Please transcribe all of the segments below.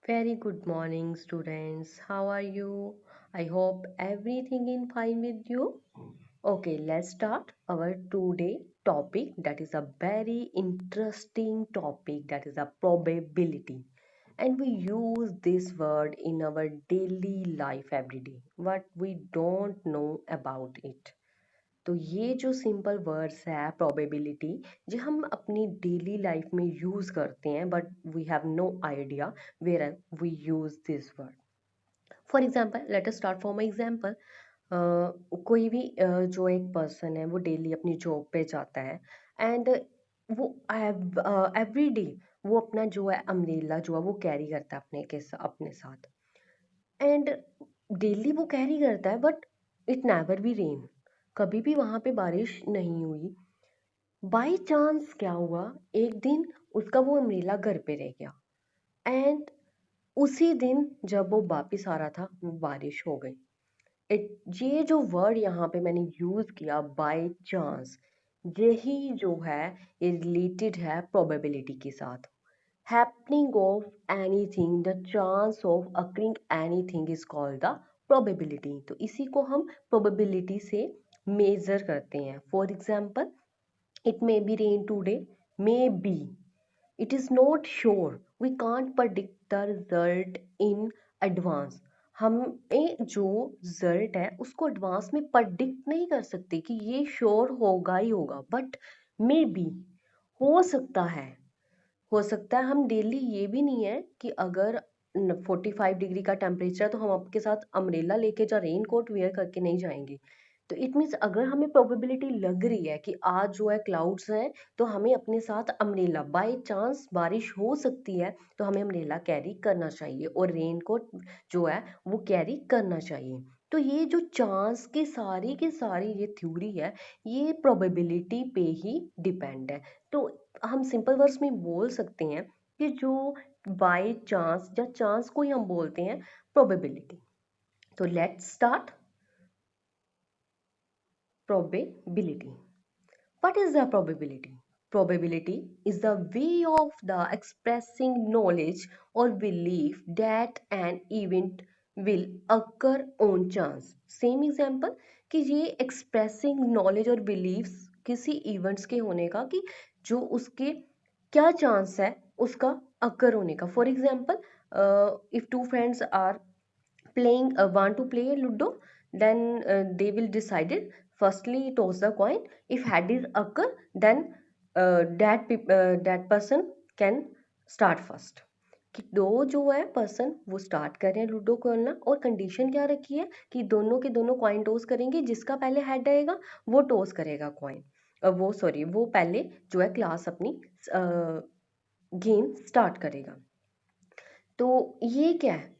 Very good morning, students. How are you? I hope everything is fine with you. Okay, let's start our today topic. That is a very interesting topic. That is a probability, and we use this word in our daily life every day. What we don't know about it. तो ये जो simple words है probability जो हम अपनी daily life में use करते हैं but we have no idea where we use this word for example let us start from example कोई भी जो एक पर्सन है वो डेली अपनी जॉब पे जाता है एंड वो एवरी डे वो अपना जो है अम्ब्रेला जो है वो कैरी करता है अपने साथ एंड डेली वो कैरी करता है but it never be rain कभी भी वहां पे बारिश नहीं हुई बाई चांस क्या हुआ एक दिन उसका वो अम्ब्रेला घर पे रह गया एंड उसी दिन जब वो वापिस आ रहा था वो बारिश हो गई ये जो वर्ड यहाँ पे मैंने यूज किया बाय चांस यही जो है ये रिलेटेड है प्रोबेबिलिटी के साथ happening of anything the chance of occurring anything is called the probability तो इसी को हम probability से मेजर करते हैं for example it may be rain today may be it is not sure we can't predict the result in advance हमें जो result है उसको एडवांस में predict नहीं कर सकते कि ये श्योर होगा ही होगा बट मे बी हो सकता है हम डेली ये भी नहीं है कि अगर 45 डिग्री का टेम्परेचर है तो हम आपके साथ अम्ब्रेला लेके या रेन कोट वेयर करके नहीं जाएंगे तो इट मीन्स अगर हमें प्रोबेबिलिटी लग रही है कि आज जो है क्लाउड्स हैं तो हमें अपने साथ अम्ब्रेला बाय चांस बारिश हो सकती है तो हमें अम्ब्रेला कैरी करना चाहिए और रेन कोट जो है वो कैरी करना चाहिए तो ये जो चांस की सारी ये थ्योरी है ये प्रोबेबिलिटी पे ही डिपेंड है तो हम सिंपल वर्ड्स में बोल सकते हैं कि जो बाय चांस या चांस को ही हम बोलते हैं प्रोबेबिलिटी तो let's start probability. What is the probability? Probability is the way of the expressing knowledge or belief that an event will occur on chance. Same example कि ये expressing knowledge और beliefs किसी events के होने का कि जो उसके क्या chance है उसका occur होने का. For example, if two friends are playing want to play ludo then they will decide it firstly toss the coin if head is occur then that person can start first कि दो जो है person वो start कर रहे हैं ludo खेलना और कंडीशन क्या रखी है कि दोनों के दोनों कॉइन टॉस करेंगे जिसका पहले हेड आएगा वो टॉस करेगा कॉइन वो पहले जो है क्लास अपनी गेम स्टार्ट करेगा तो ये क्या है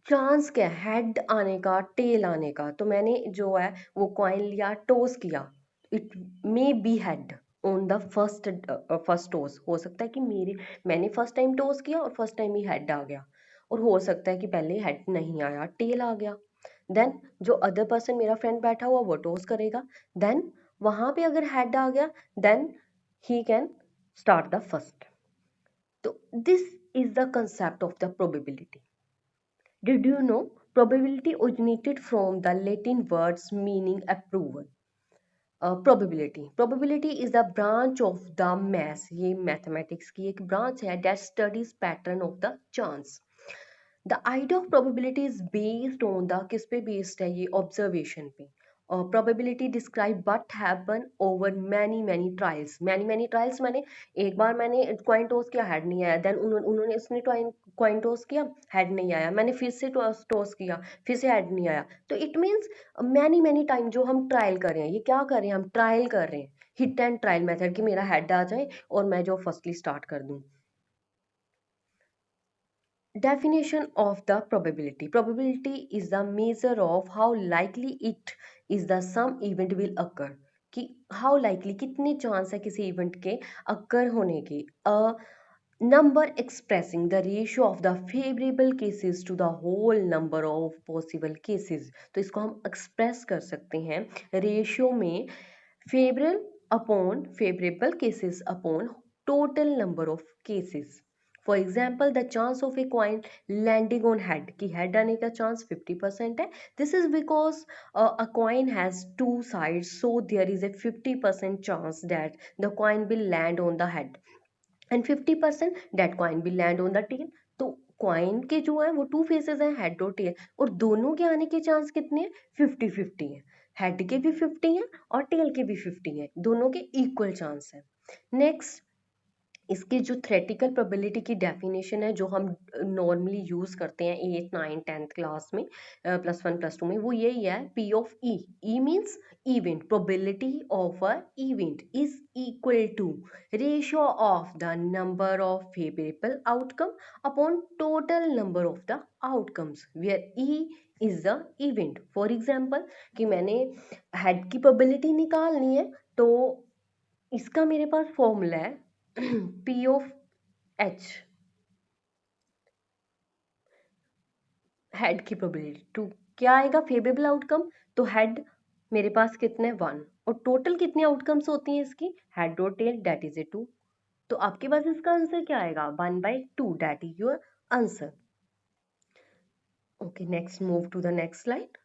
चांस क्या है हेड आने का टेल आने का तो मैंने जो है वो कॉइन लिया टॉस किया it may be head on the first toss हो सकता है कि मैंने फर्स्ट टाइम टॉस किया और फर्स्ट टाइम ही हेड आ गया और हो सकता है कि पहले हेड नहीं आया टेल आ गया देन जो अदर पर्सन मेरा फ्रेंड बैठा हुआ वो टॉस करेगा देन वहां पे अगर हेड आ गया then he can start the first तो this is the concept of the probability did you know probability originated from the Latin words meaning approval? Probability is the branch of the math. ये mathematics की एक branch है that studies pattern of the chance. The idea of probability is based on the किस पे based है ये observation पे probability describe what happen over many trials मैंने एक बार मैंने coin toss किया head नहीं आया then उन्होंने उसने coin toss किया head नहीं आया मैंने फिर से toss किया फिर से head नहीं आया तो it means many time जो हम ट्रायल कर रहे हैं ये क्या कर रहे हैं हम ट्रायल कर रहे हैं हिट एंड ट्रायल मेथड कि मेरा हेड आ जाए और मैं जो फर्स्टली स्टार्ट कर दूं Definition of the probability. Probability is the measure of how likely it is the some event will occur. कि how likely कितने चांस है किसी इवेंट के occur होने की a number expressing the ratio of the favorable cases to the whole number of possible cases तो इसको हम express कर सकते हैं रेशियो में favorable upon favorable cases upon total number of cases for example the chance of a coin landing on head, की head आने का चांस 50% है. This is because a coin has two sides, so there is a 50% chance that the coin will land on the head and 50% that coin will land on the tail. तो coin के जो है वो to faces हैं, head और tell, और दोनों के आने के चांस कितने हैं? 50-50 है. हेड के भी 50 हैं और टेल के भी 50 हैं, दोनों के इक्वल चांस है. नेक्स्ट, इसकी जो थ्योरेटिकल प्रोबेबिलिटी की डेफिनेशन है जो हम नॉर्मली यूज करते हैं 8th 9th 10th क्लास में, +1 +2 में, वो यही है P of E. E means event, probability of a event is equal to ratio of the number of favourable outcome upon total number of the outcomes where E is the event. For example कि मैंने head की probability निकालनी है, तो इसका मेरे पास formula है P of H, head की प्रोबेबिलिटी टू, क्या आएगा? Favourable outcome. तो हेड मेरे पास कितने? 1. और टोटल कितनी आउटकम्स होती हैं इसकी? हेड और टेल, डेट इज ए 2. तो आपके पास इसका आंसर क्या आएगा? 1/2, that is your answer. Okay, next move to the next slide.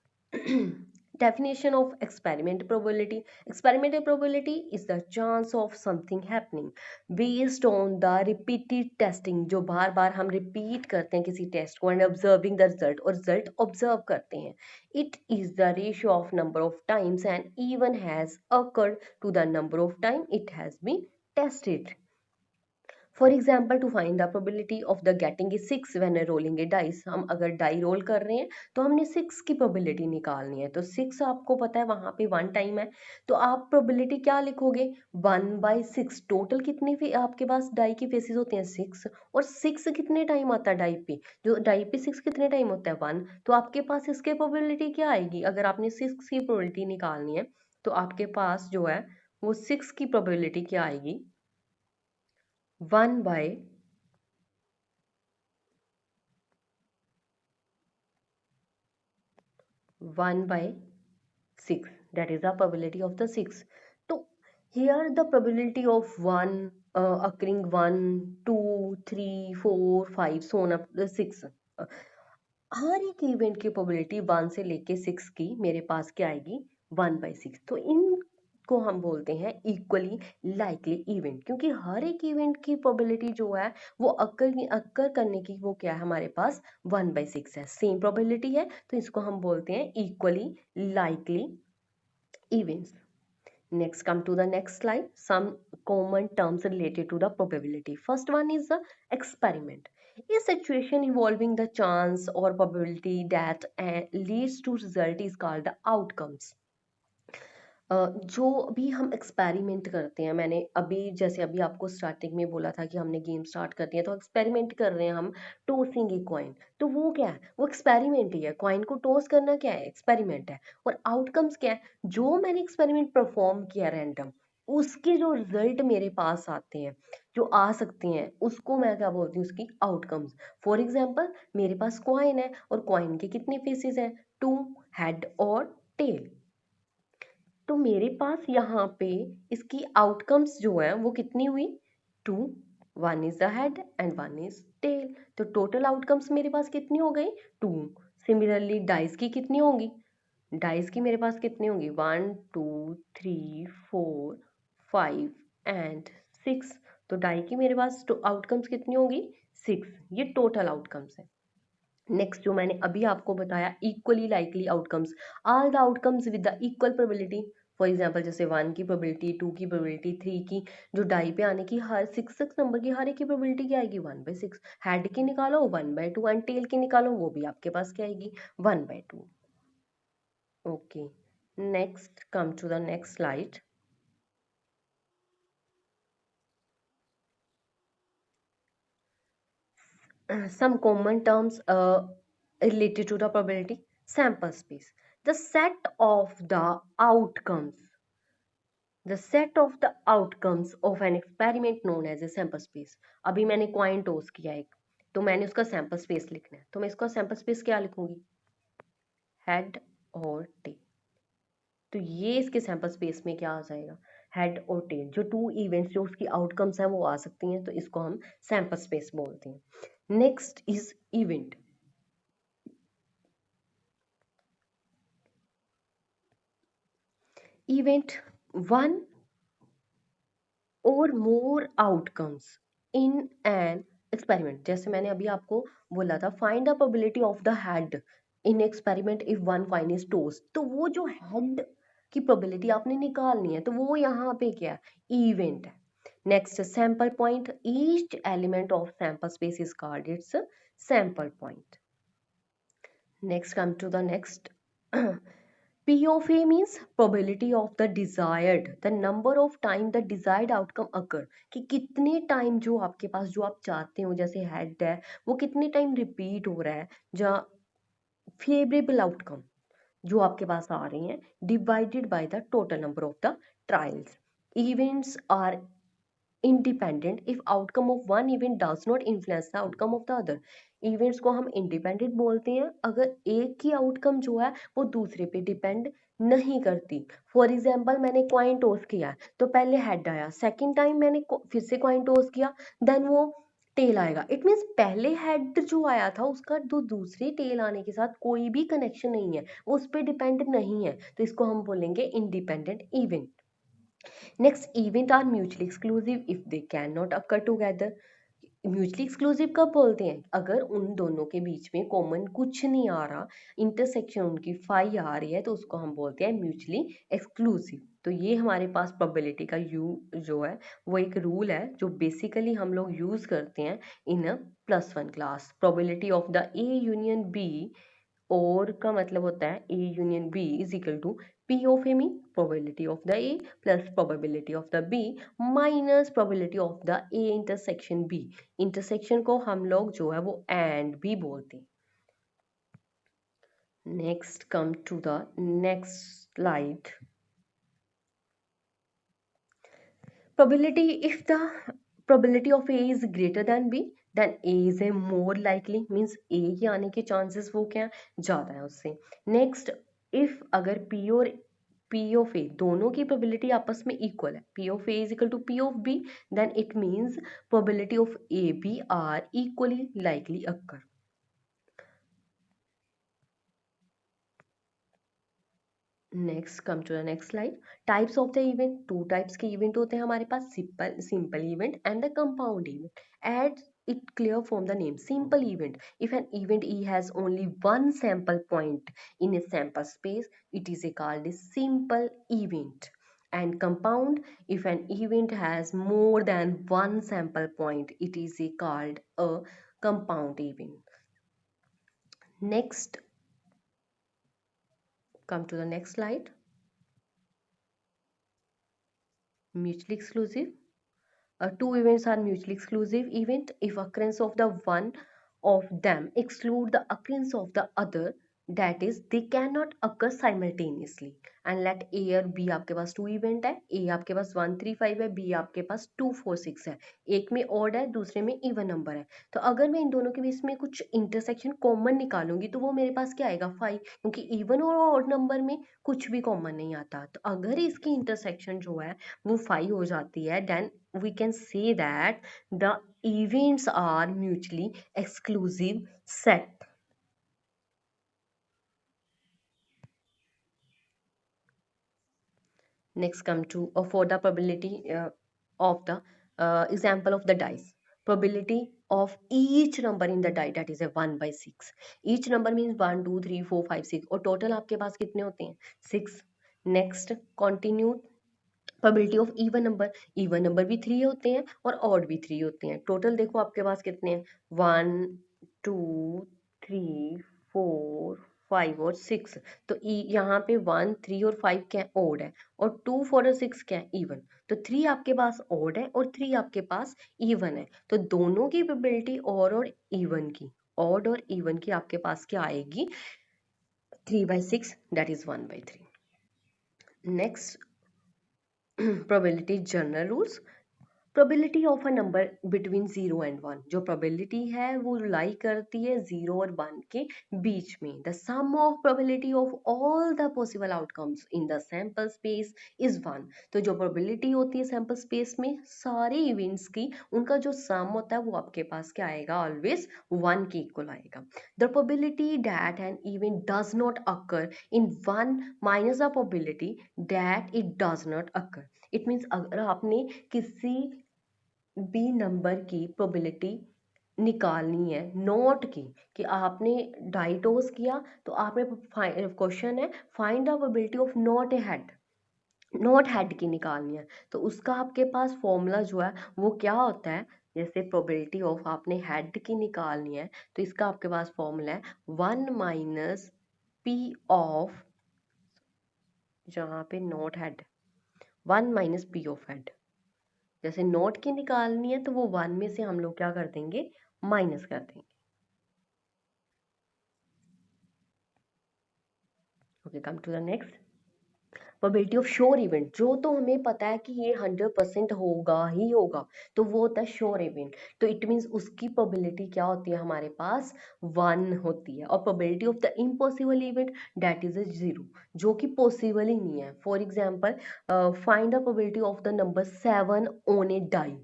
Definition of experiment probability. Experimental probability is the chance of something happening based on the repeated testing, जो बार बार हम repeat करते हैं किसी टेस्ट को, and observing the result, और result observe करते हैं. It is the ratio of number of times an event has occurred to the number of time it has been tested. For example to find the probability of the getting a 6 when rolling a dice, हम अगर die roll कर रहे हैं तो हमने 6 की probability निकालनी है. तो 6 आपको पता है वहां पे 1 टाइम है, तो आप प्रोबेबिलिटी क्या लिखोगे? 1/6. टोटल कितने आपके पास डाई की फेसेस होते हैं? 6. और 6 कितने टाइम आता है डाई पे? जो डाई पे 6 कितने टाइम होता है? 1. तो आपके पास इसके प्रोबेबिलिटी क्या आएगी? अगर आपने 6 की प्रोबेबिलिटी निकालनी है तो आपके पास जो है वो 6 की प्रोबेबिलिटी क्या आएगी? 1/6, that is the probability of the 6. So here the probability of one occurring 1, 2, 3, 4, 5 so on up the 6. हर एक इवेंट की प्रोबेबिलिटी 1 से लेके 6 की मेरे पास क्या आएगी? 1/6. तो इनको हम बोलते हैं इक्वली लाइकली इवेंट, क्योंकि हर एक इवेंट की प्रोबेबिलिटी जो है वो अक्कर करने की वो क्या है हमारे पास? 1/6 है, सेम प्रोबेबिलिटी है, तो इसको हम बोलते हैं equally likely events. Next, come to the next slide. Some common terms related to the probability. First one is the experiment. A situation involving the chance or probability that leads to result is called the outcomes. जो भी हम experiment करते हैं, मैंने अभी जैसे अभी आपको स्टार्टिंग में बोला था कि हमने गेम स्टार्ट कर दिया, तो एक्सपेरिमेंट कर रहे हैं हम टॉसिंग ए कॉइन, तो वो क्या है? वो एक्सपेरिमेंट ही है. कॉइन को टॉस करना क्या है? एक्सपेरिमेंट है. और आउटकम्स क्या है? जो मैंने एक्सपेरिमेंट परफॉर्म किया रैंडम, उसके जो रिजल्ट मेरे पास आते हैं, जो आ सकते हैं, उसको मैं क्या बोलती हूँ? उसकी आउटकम्स. फॉर एग्जाम्पल मेरे पास कॉइन है और कॉइन के कितने फेसेस हैं? 2, हेड और टेल. तो मेरे पास यहाँ पे इसकी आउटकम्स जो है वो कितनी हुई? 2. 1 is the head and 1 is tail. तो टोटल आउटकम्स मेरे पास कितनी हो गई? 2. सिमिलरली डाइस की कितनी होंगी? डाइस की मेरे पास कितनी होंगी? 1, 2, 3, 4, 5 एंड 6. तो डाई की मेरे पास आउटकम्स कितनी होगी? 6. ये टोटल आउटकम्स है. नेक्स्ट जो मैंने अभी आपको बताया, equally likely outcomes, all the outcomes with the equal probability. For example जैसे 1 की प्रोबेबिलिटी, 2 की प्रोबेबिलिटी, 3 की, जो डाई पे आने की हर 6 नंबर की हर एक की प्रोबेबिलिटी क्या आएगी? 1/6. हेड की निकालो 1/2 एंड टेल की निकालो, वो भी आपके पास क्या आएगी? 1/2. Okay, next come to the next slide. Some common terms related to the probability. Sample space, the set of the outcomes, the set of the outcomes of an experiment known as a sample space. अभी मैंने coin toss किया एक, तो मैंने उसका sample space लिखना है, तो मैं इसका सैंपल स्पेस क्या लिखूंगी? हेड और टेल. तो ये इसके सैंपल स्पेस में क्या आ जाएगा? हेड और टेल, जो टू इवेंट्स जो उसकी आउटकम्स है वो आ सकती हैं, तो इसको हम सैंपल स्पेस बोलते हैं। Next is event. Event one और मोर आउटकम्स इन एन एक्सपेरिमेंट। जैसे मैंने अभी आपको बोला था, find the probability of the head in experiment if one coin is tossed, तो वो जो हेड की प्रोबेबिलिटी आपने निकालनी है, तो वो यहाँ पे क्या है, इवेंट है। Next sample point, each element of sample space is called its sample point. Next, come to the next. P of A means probability of the desired, the number of time the desired outcome occur, कि कितने time जो आपके पास जो आप चाहते हो, जैसे head है वो कितने टाइम रिपीट हो रहा है, जहाँ फेवरेबल आउटकम जो आपके पास आ रही हैं, divided by the total number of the trials. Events are independent if outcome of one event does not influence the outcome of the other. Events को हम इंडिपेंडेंट बोलते हैं अगर एक की आउटकम जो है वो दूसरे पे डिपेंड नहीं करती। फॉर एग्जाम्पल, मैंने कॉइन टॉस किया तो पहले हेड आया, सेकेंड टाइम मैंने फिर से कॉइन टॉस किया, देन वो टेल आएगा। इट मीन्स पहले हेड जो आया था उसका दो दूसरे टेल आने के साथ कोई भी कनेक्शन नहीं है, वो उस पर डिपेंड नहीं है, तो इसको हम बोलेंगे independent event. Next, event are mutually exclusive if they cannot occur together. Mutually exclusive कब बोलते हैं, अगर उन दोनों के बीच में कॉमन कुछ नहीं आ रहा, इंटरसेक्शन उनकी फाई आ रही है, तो उसको हम बोलते हैं म्यूचुअली एक्सक्लूसिव। तो ये हमारे पास प्रोबेबिलिटी का यू जो है वो एक रूल है जो बेसिकली हम लोग यूज करते हैं in a +1 class. Probability of the A union B, और का मतलब होता है A union B is equal to P of A mean probability of the A plus probability of the B minus probability of the A intersection B. Intersection को हम लोग जो है वो एंड भी बोलते हैं। Next come to the next slide. probability, if the probability of A is greater than B, then A is a more likely, means A के आने के chances वो क्या ज़्यादा है उससे। नेक्स्ट, if अगर P और P of A दोनों की probability आपस में equal है, P of A is equal to P of B, then it means probability of A B are equally likely occur। Next come to the next slide. Types of the event, two types के event होते हैं हमारे पास, simple event and the compound event. Add it clear from the name, simple event, if an event E has only one sample point in a sample space, it is called a simple event. And compound, if an event has more than one sample point, it is called a compound event. Next, come to the next slide. Mutually exclusive. Two events are mutually exclusive event if occurrence of the one of them exclude the occurrence of the other, that is they cannot occur simultaneously। and let A और B आपके पास to event है, A आपके पास 1 3 5 है, B आपके पास 2 4 6 है, एक में odd है दूसरे में इवन नंबर है। तो अगर मैं इन दोनों के बीच में कुछ इंटरसेक्शन कॉमन निकालूंगी तो वो मेरे पास क्या आएगा 5, क्योंकि इवन और ऑड नंबर में कुछ भी कॉमन नहीं आता। तो अगर इसकी इंटरसेक्शन जो है वो 5 हो जाती है, then we can say that the events are mutually exclusive set। Next come to for the probability of the example of the dice, probability of each number in the die, that is a 1/6। each number means 1 2 3 4 5 6, और total आपके पास कितने होते हैं 6। Next continue, probability of even number भी 3 होते हैं और odd भी 3 होते हैं। टोटल देखो आपके पास कितने हैं 1 2 3 4 5 और 6। तो यहाँ पे 1 3 और 5 क्या है ऑड है, और 2 4 और 6 क्या है इवन। तो 3 आपके पास ऑड है और 3 आपके पास इवन है, तो दोनों की प्रोबेबिलिटी और इवन की, ऑड और इवन की आपके पास क्या आएगी 3/6, that is 1/3। Next, probability general rules। Probability of a number between 0 and 1, जो प्रोबेबिलिटी है वो लाई करती है 0 और 1 के बीच में। The sum of probability of all the possible outcomes in the sample space is 1। तो जो प्रोबेबिलिटी होती है सैंपल स्पेस में सारे इवेंट्स की, उनका जो सम होता है वो आपके पास क्या आएगा, ऑलवेज 1 के इक्वल आएगा। The probability that an event does not occur in 1 minus the probability that it does not occur. It means अगर आपने किसी बी नंबर की प्रोबेबिलिटी निकालनी है नोट की, कि आपने डाई टॉस किया तो आपने क्वेश्चन है find the probability of not a head, not head की निकालनी है, तो उसका आपके पास फॉर्मूला जो है वो क्या होता है। जैसे प्रोबेबिलिटी ऑफ आपने हेड की निकालनी है तो इसका आपके पास फॉर्मूला है 1 - P ऑफ, जहाँ पे not head 1 - P of head. जैसे नोट की निकालनी है तो वो 1 में से हम लोग क्या कर देंगे, माइनस कर देंगे। Okay, come to the next. Probability of sure event, जो तो हमें पता है कि ये 100% होगा ही होगा, तो वो होता है श्योर इवेंट। तो इट मीन्स उसकी प्रोबेबिलिटी क्या होती है हमारे पास, 1 होती है। और probability of the impossible event that is 0, जो कि पॉसिबल ही नहीं है। For example, find the probability of the number 7 on a die.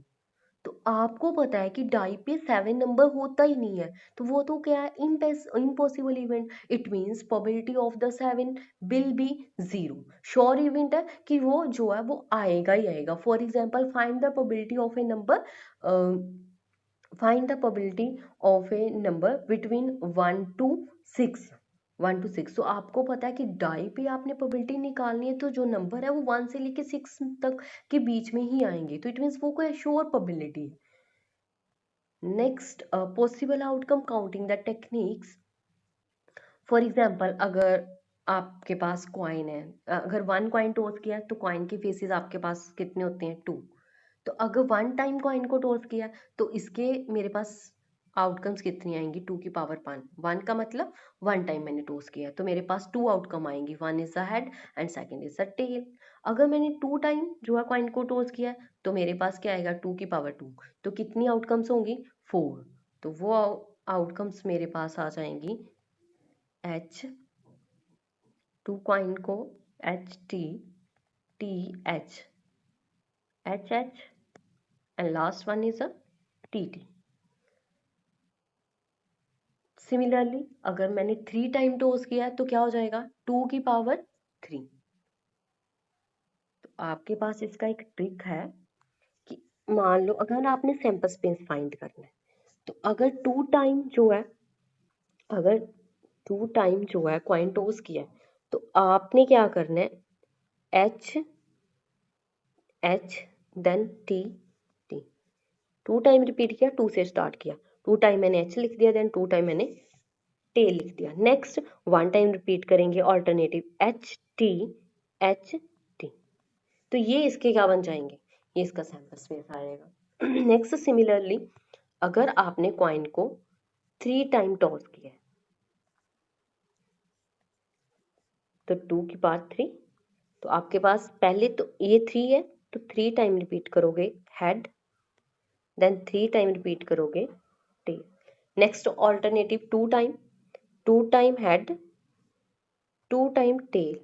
तो आपको पता है कि डाई पे 7 नंबर होता ही नहीं है, तो वो तो क्या है, impossible event. It means probability of the 7 will be 0। Sure event है कि वो जो है वो आएगा ही आएगा। For example, find the probability of A number, find the probability of A number between 1 to 6, 1 to 6। तो आपको पता है कि डाई पे आपने प्रोबेबिलिटी निकालनी है तो जो नंबर है वो 1 से लेके 6 तक के बीच में ही आएंगे, तो इट मीन्स वो कोई श्योर प्रोबेबिलिटी है। Next, possible outcome counting the techniques. For example, अगर आपके पास कॉइन है, अगर 1 कॉइन टॉस किया तो कॉइन के फेसेस आपके पास कितने होते हैं, 2। तो अगर 1 टाइम कॉइन को टॉस किया तो इसके मेरे पास आउटकम्स कितनी आएंगी, 2 की पावर 1। 1 का मतलब 1 टाइम मैंने टॉस किया तो मेरे पास 2 आउटकम आएंगी, 1 is the head and second is the tail. अगर मैंने 2 टाइम जो है कॉइन को टॉस किया तो मेरे पास क्या आएगा, 2 की पावर 2। तो कितनी आउटकम्स होंगी, 4। तो वो आउटकम्स मेरे पास आ जाएंगी एच, 2 कॉइन को HT, TH, HH, and last one is a TT। Similarly अगर मैंने 3 टाइम टॉस किया है तो क्या हो जाएगा, 2 की पावर 3। तो आपके पास इसका एक ट्रिक है कि मान लो अगर आपने सैंपल स्पेस फाइंड करना है, तो अगर 2 टाइम जो है कॉइन टॉस किया है तो आपने क्या करना है, H, H, then T, T. 2 time repeat किया, 2 से स्टार्ट किया, 2 टाइम मैंने एच लिख दिया, देन 2 टाइम मैंने टेल लिख दिया। नेक्स्ट 1 टाइम रिपीट करेंगे ऑल्टरनेटिव HT, HT। तो ये इसके क्या बन जाएंगे, ये इसका सैंपल स्पेस आएगा। नेक्स्ट, सिमिलरली अगर आपने कॉइन को 3 टाइम टॉस किया है तो 2 की पावर 3। तो आपके पास पहले तो ये 3 है तो 3 टाइम रिपीट करोगे हेड, देन 3 टाइम रिपीट करोगे tail. Next alternative 2 time, 2 time head, 2 time tell.